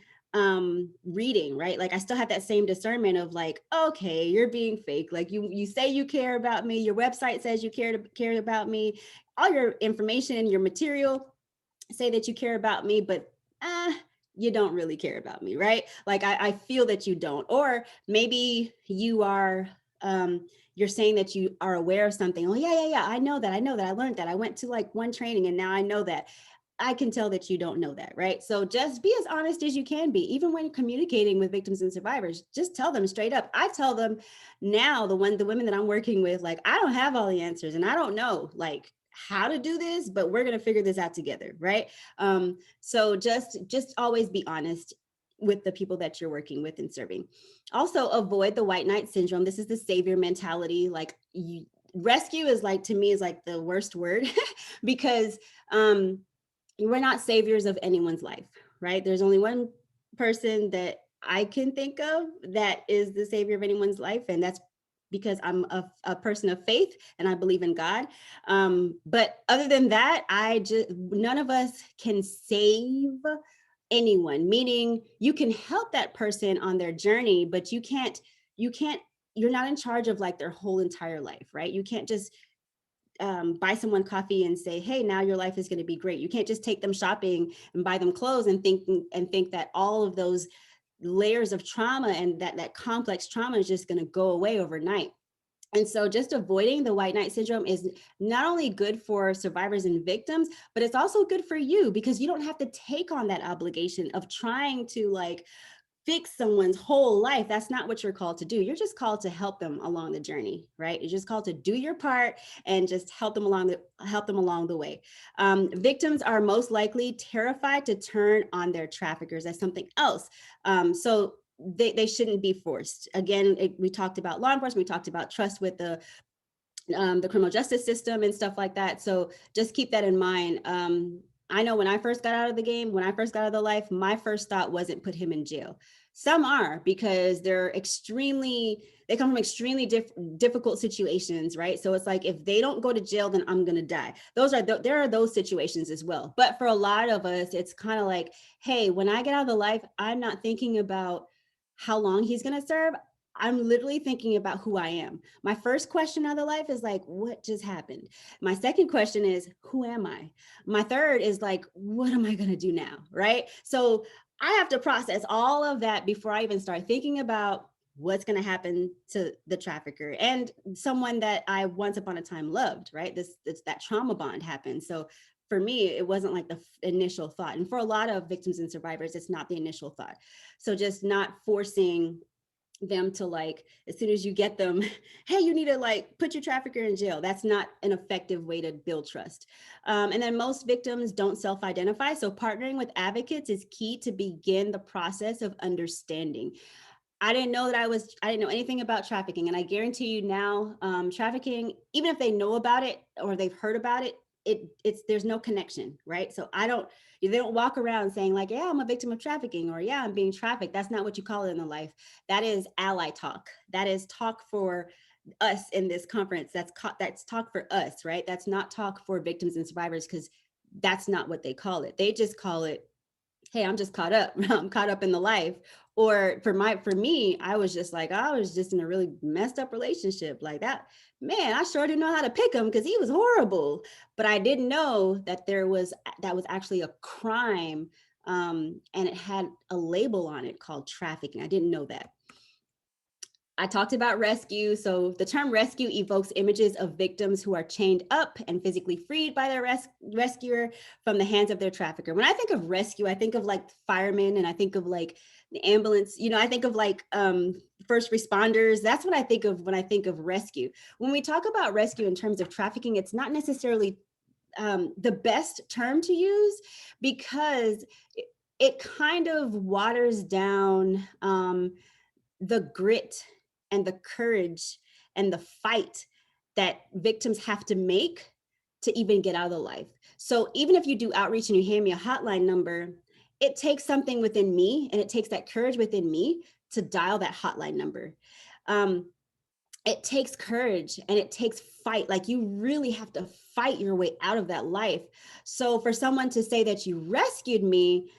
reading, right? Like I still have that same discernment of like, okay, you're being fake. Like you say you care about me, your website says you cared about me, all your information, your material say that you care about me, but you don't really care about me, right? Like I feel that you don't. Or maybe you are you're saying that you are aware of something. Oh yeah, I know that, I learned that, I went to like one training and now I know that. I can tell that you don't know that, right? So just be as honest as you can be, even when communicating with victims and survivors. Just tell them straight up. I tell them now, the women that I'm working with, like, I don't have all the answers and I don't know like how to do this, but we're going to figure this out together, right? So just always be honest with the people that you're working with and serving. Also, avoid the white knight syndrome. This is the savior mentality. Like, rescue is like, to me, is like the worst word because we're not saviors of anyone's life, right? There's only one person that I can think of that is the savior of anyone's life, and that's because I'm a person of faith and I believe in God. But other than that, none of us can save anyone, meaning you can help that person on their journey, but you're not in charge of like their whole entire life, right? You can't just buy someone coffee and say, hey, now your life is going to be great. You can't just take them shopping and buy them clothes and think that all of those layers of trauma and that complex trauma is just going to go away overnight. And so just avoiding the white knight syndrome is not only good for survivors and victims, but it's also good for you because you don't have to take on that obligation of trying to like fix someone's whole life. That's not what you're called to do. You're just called to help them along the journey, right? You're just called to do your part and just help them along the way. Victims are most likely terrified to turn on their traffickers as something else. So they shouldn't be forced. Again, we talked about law enforcement, we talked about trust with the criminal justice system and stuff like that. So just keep that in mind. I know when I first got out of the game, when I first got out of the life, my first thought wasn't put him in jail. Some are because they come from extremely difficult situations, right? So it's like, if they don't go to jail, then I'm going to die. There are those situations as well. But for a lot of us, it's kind of like, hey, when I get out of the life, I'm not thinking about how long he's going to serve. I'm literally thinking about who I am. My first question of the life is like, what just happened? My second question is, who am I? My third is like, what am I going to do now? Right. So I have to process all of that before I even start thinking about what's going to happen to the trafficker and someone that I once upon a time loved, right? That trauma bond happened. So for me, it wasn't like the initial thought. And for a lot of victims and survivors, it's not the initial thought. So just not forcing them to like, as soon as you get them, hey, you need to like put your trafficker in jail. That's not an effective way to build trust. And then most victims don't self-identify. So partnering with advocates is key to begin the process of understanding. I didn't know anything about trafficking. And I guarantee you now, trafficking, even if they know about it or they've heard about it, there's no connection, right? So they don't walk around saying like, yeah, I'm a victim of trafficking, or yeah, I'm being trafficked. That's not what you call it in the life. That is ally talk. That is talk for us in this conference. That's talk for us, right? That's not talk for victims and survivors, because that's not what they call it. They just call it, hey, I'm just caught up. I'm caught up in the life. Or for me, I was just in a really messed up relationship like that. Man, I sure didn't know how to pick him because he was horrible. But I didn't know that that was actually a crime. And it had a label on it called trafficking. I didn't know that. I talked about rescue. So the term rescue evokes images of victims who are chained up and physically freed by their rescuer from the hands of their trafficker. When I think of rescue, I think of like firemen, and I think of like the ambulance, I think of like first responders. That's what I think of when I think of rescue. When we talk about rescue in terms of trafficking, it's not necessarily the best term to use, because it kind of waters down the grit and the courage and the fight that victims have to make to even get out of the life. So even if you do outreach and you hand me a hotline number, it takes something within me, and it takes that courage within me to dial that hotline number. It takes courage and it takes fight. Like, you really have to fight your way out of that life. So for someone to say that you rescued me,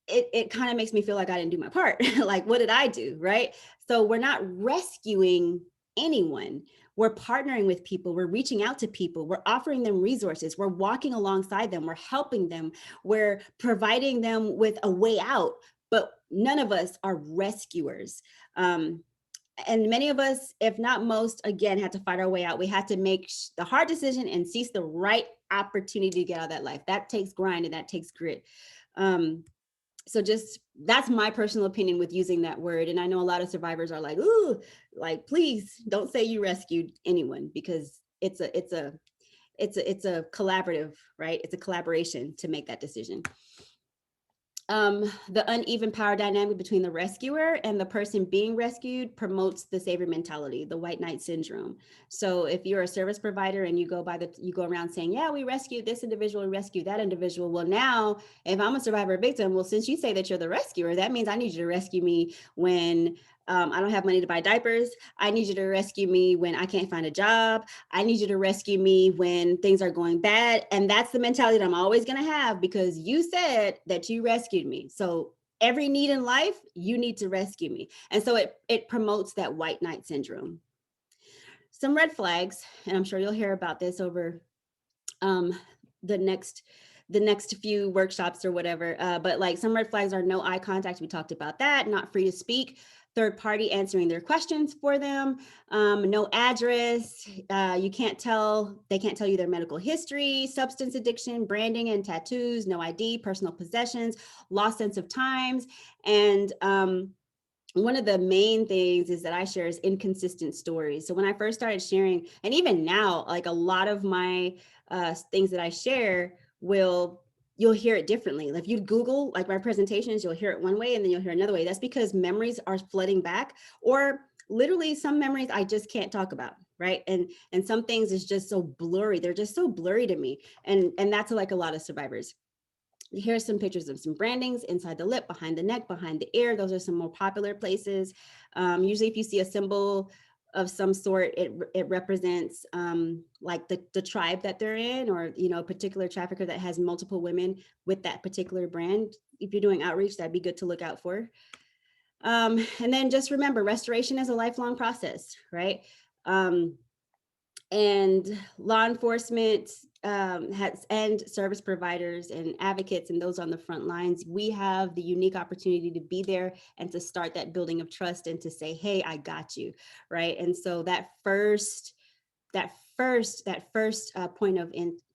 it kind of makes me feel like I didn't do my part. Like, what did I do? Right. So we're not rescuing anyone. We're partnering with people. We're reaching out to people. We're offering them resources. We're walking alongside them. We're helping them. We're providing them with a way out. But none of us are rescuers. And many of us, if not most, again, had to fight our way out. We had to make the hard decision and seize the right opportunity to get out of that life. That takes grind and that takes grit. So just, that's my personal opinion with using that word. And I know a lot of survivors are like, ooh, like, please don't say you rescued anyone, because it's a collaborative, right? It's a collaboration to make that decision. The uneven power dynamic between the rescuer and the person being rescued promotes the savior mentality, the white knight syndrome. So if you're a service provider and you go around saying, yeah, we rescued this individual, we rescued that individual. Well, now if I'm a survivor or victim, well, since you say that you're the rescuer, that means I need you to rescue me when I don't have money to buy diapers. I need you to rescue me when I can't find a job. I need you to rescue me when things are going bad. And that's the mentality that I'm always going to have, because you said that you rescued me. So every need in life, you need to rescue me. And so it promotes that white knight syndrome. Some red flags, and I'm sure you'll hear about this over the next few workshops or whatever. But like, some red flags are no eye contact. We talked about that. Not free to speak. third party answering their questions for them, no address, they can't tell you their medical history, substance addiction, branding and tattoos, no ID, personal possessions, lost sense of times. And one of the main things is that I share is inconsistent stories. So when I first started sharing, and even now, like a lot of my things that I share you'll hear it differently. If you Google like my presentations, you'll hear it one way and then you'll hear another way. That's because memories are flooding back, or literally some memories I just can't talk about, right? And some things is just so blurry. They're just so blurry to me. And that's like a lot of survivors. Here's some pictures of some brandings inside the lip, behind the neck, behind the ear. Those are some more popular places. Usually if you see a symbol of some sort, it represents like the tribe that they're in, or, you know, a particular trafficker that has multiple women with that particular brand. If you're doing outreach, that'd be good to look out for. And then just remember, restoration is a lifelong process, right? And law enforcement and service providers and advocates and those on the front lines, we have the unique opportunity to be there and to start that building of trust and to say, hey, I got you, right? And so that first point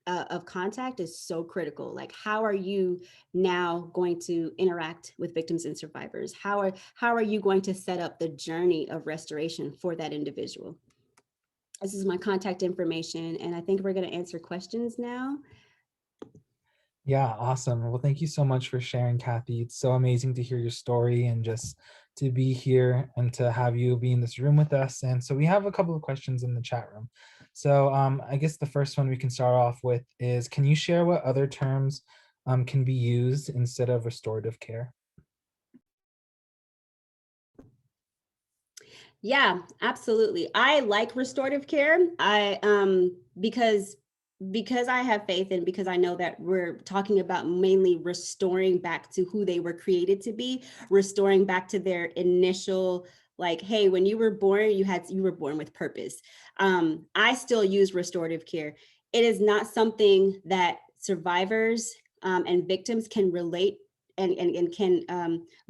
of contact is so critical. Like, how are you now going to interact with victims and survivors? How are you going to set up the journey of restoration for that individual? This is my contact information, and I think we're going to answer questions now. Yeah, awesome. Well, thank you so much for sharing, Kathy. It's so amazing to hear your story and just to be here and to have you be in this room with us. And so we have a couple of questions in the chat room. So I guess the first one we can start off with is, can you share what other terms can be used instead of restorative care? Yeah, absolutely. I like restorative care. Because I have faith, and because I know that we're talking about mainly restoring back to who they were created to be, restoring back to their initial, like, hey, when you were born, you were born with purpose. I still use restorative care. It is not something that survivors and victims can relate and can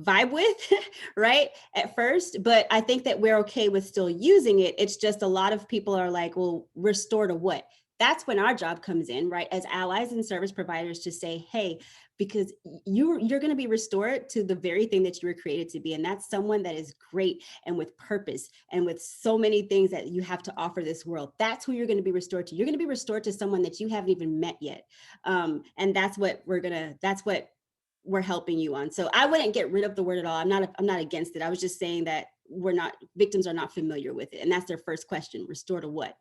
vibe with, right, at first. But I think that we're okay with still using it. It's just a lot of people are like, well, restore to what? That's when our job comes in, right, as allies and service providers, to say, hey, because you're going to be restored to the very thing that you were created to be. And that's someone that is great and with purpose and with so many things that you have to offer this world. That's who you're going to be restored to. You're going to be restored to someone that you haven't even met yet. And that's what we're helping you on. So I wouldn't get rid of the word at all. I'm not against it. I was just saying that victims are not familiar with it. And that's their first question: restore to what?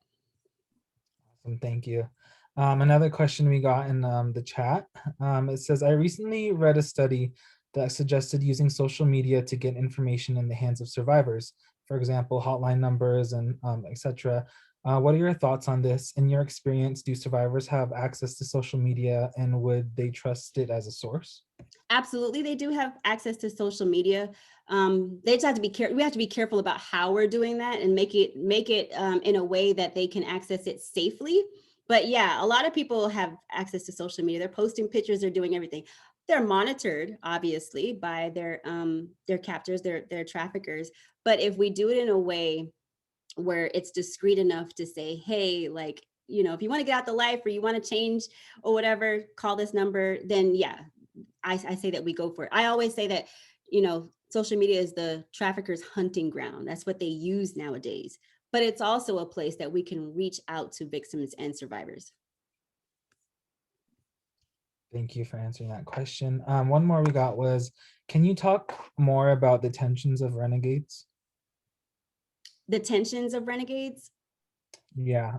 Awesome, thank you. Another question we got in the chat, it says, I recently read a study that suggested using social media to get information in the hands of survivors, for example, hotline numbers and etc. What are your thoughts on this? In your experience, do survivors have access to social media, and would they trust it as a source? Absolutely, they do have access to social media. They just have to be careful. We have to be careful about how we're doing that and make it in a way that they can access it safely. But yeah, a lot of people have access to social media. They're posting pictures. They're doing everything. They're monitored, obviously, by their captors, their traffickers. But if we do it in a way where it's discreet enough to say, hey, like, you know, if you want to get out the life or you want to change or whatever, call this number, then yeah, I say that we go for it. I always say that, you know, social media is the traffickers' hunting ground. That's what they use nowadays. But it's also a place that we can reach out to victims and survivors. Thank you for answering that question. One more we got was, can you talk more about the tensions of renegades? The tensions of renegades? Yeah.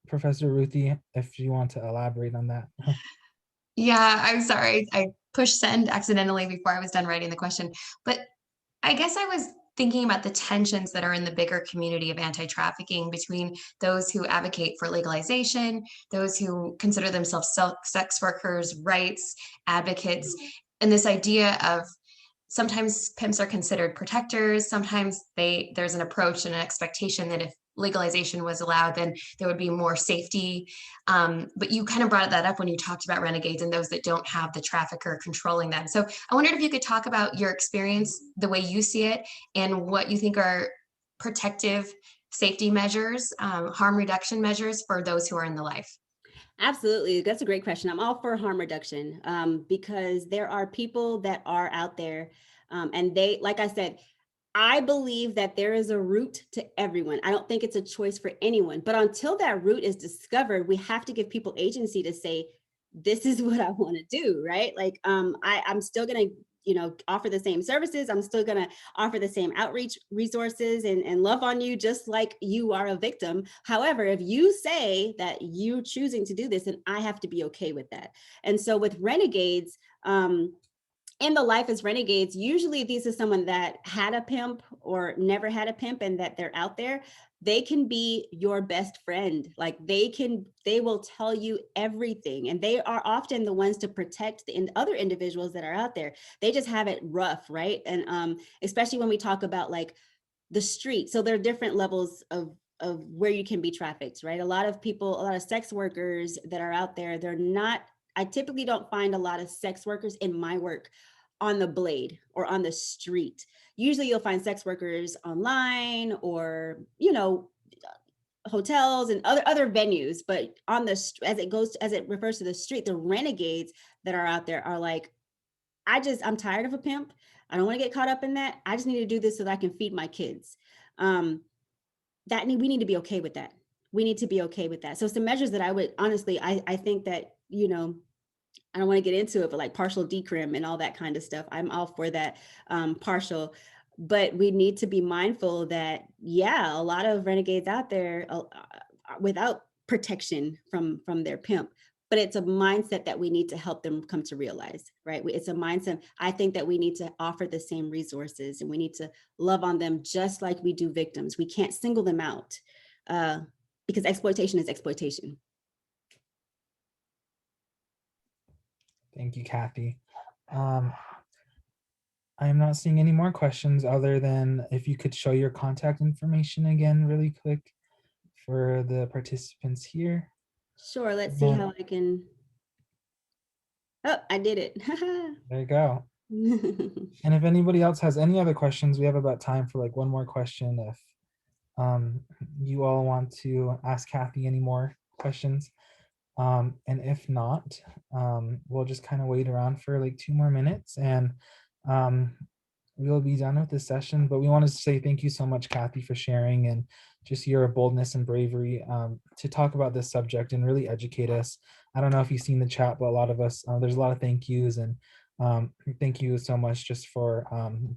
Professor Ruthie, if you want to elaborate on that. Yeah, I'm sorry. I pushed send accidentally before I was done writing the question. But I guess I was thinking about the tensions that are in the bigger community of anti-trafficking between those who advocate for legalization, those who consider themselves sex workers, rights advocates, and this idea of sometimes pimps are considered protectors. Sometimes there's an approach and an expectation that if legalization was allowed, then there would be more safety. But you kind of brought that up when you talked about renegades and those that don't have the trafficker controlling them. So I wondered if you could talk about your experience, the way you see it, and what you think are protective safety measures, harm reduction measures for those who are in the life. Absolutely. That's a great question. I'm all for harm reduction because there are people that are out there and they, like I said, I believe that there is a route to everyone. I don't think it's a choice for anyone. But until that route is discovered, we have to give people agency to say, this is what I want to do, right? Like I'm still gonna, offer the same services. I'm still gonna offer the same outreach resources and love on you just like you are a victim. However, if you say that you're choosing to do this, then I have to be okay with that. And so with renegades, in the life as renegades, usually these are someone that had a pimp or never had a pimp and that they're out there. They can be your best friend. Like they will tell you everything. And they are often the ones to protect the other individuals that are out there. They just have it rough, right? And especially when we talk about like the street. So there are different levels of where you can be trafficked, right? A lot of sex workers that are out there, I typically don't find a lot of sex workers in my work on the blade or on the street. Usually you'll find sex workers online or, hotels and other venues, but as it refers to the street, the renegades that are out there are like, I'm tired of a pimp. I don't want to get caught up in that. I just need to do this so that I can feed my kids. We need to be okay with that. We need to be okay with that. So some measures that I would honestly, I think that, I don't want to get into it, but like partial decrim and all that kind of stuff, I'm all for that partial. But we need to be mindful that, yeah, a lot of renegades out there without protection from their pimp. But it's a mindset that we need to help them come to realize, right? It's a mindset. I think that we need to offer the same resources and we need to love on them just like we do victims. We can't single them out because exploitation is exploitation. Thank you, Kathy. I'm not seeing any more questions other than if you could show your contact information again really quick for the participants here. Sure, let's see how I can. Oh, I did it. There you go. And if anybody else has any other questions, we have about time for like one more question if you all want to ask Kathy any more questions. And if not, we'll just kind of wait around for like 2 more minutes and we'll be done with this session. But we wanted to say thank you so much, Kathy, for sharing and just your boldness and bravery to talk about this subject and really educate us. I don't know if you've seen the chat, but a lot of us, there's a lot of thank yous and thank you so much just for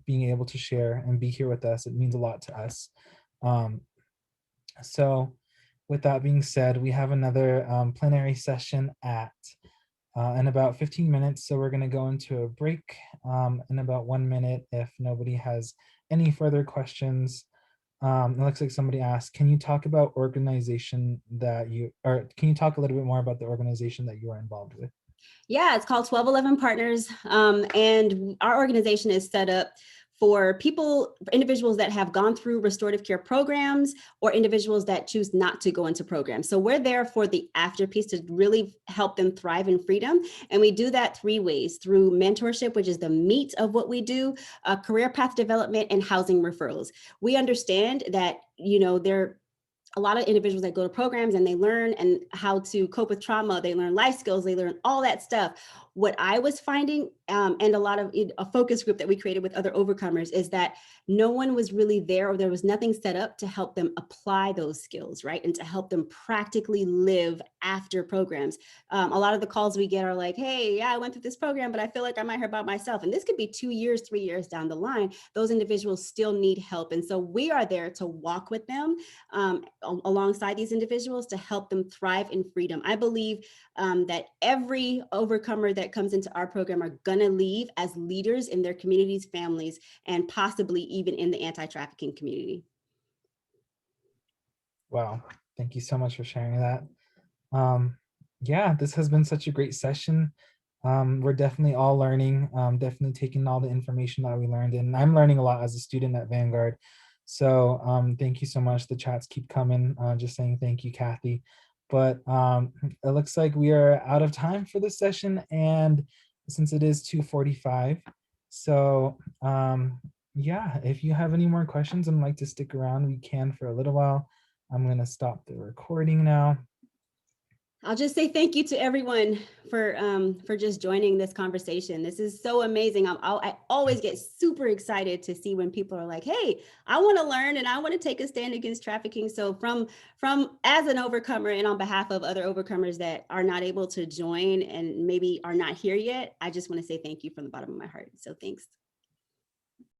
being able to share and be here with us. It means a lot to us. So with that being said, we have another plenary session in about 15 minutes. So we're going to go into a break in about 1 minute if nobody has any further questions. It looks like somebody asked, can you talk about organization can you talk a little bit more about the organization that you are involved with? Yeah, it's called 1211 Partners. And our organization is set up for individuals that have gone through restorative care programs or individuals that choose not to go into programs. So we're there for the after piece to really help them thrive in freedom. And we do that 3 ways: through mentorship, which is the meat of what we do, career path development, and housing referrals. We understand that, there are a lot of individuals that go to programs and they learn and how to cope with trauma. They learn life skills, they learn all that stuff. What I was finding, and a lot of a focus group that we created with other overcomers, is that no one was really there, or there was nothing set up to help them apply those skills, right? And to help them practically live after programs. A lot of the calls we get are like, hey, yeah, I went through this program, but I feel like I might hurt about myself. And this could be 2 years, 3 years down the line. Those individuals still need help. And so we are there to walk with them alongside these individuals to help them thrive in freedom. I believe that every overcomer that comes into our program are gonna leave as leaders in their communities, families, and possibly even in the anti-trafficking community. Wow, thank you so much for sharing that. Yeah, this has been such a great session. We're definitely all learning, definitely taking all the information that we learned, and I'm learning a lot as a student at Vanguard. So thank you so much. The chats keep coming, just saying thank you, Kathy. But it looks like we are out of time for this session, and since it is 2:45, so yeah, if you have any more questions and like to stick around, we can for a little while. I'm gonna stop the recording now. I'll just say thank you to everyone for just joining this conversation. This is so amazing. I always get super excited to see when people are like, "Hey, I want to learn and I want to take a stand against trafficking." So from as an overcomer and on behalf of other overcomers that are not able to join and maybe are not here yet, I just want to say thank you from the bottom of my heart. So thanks.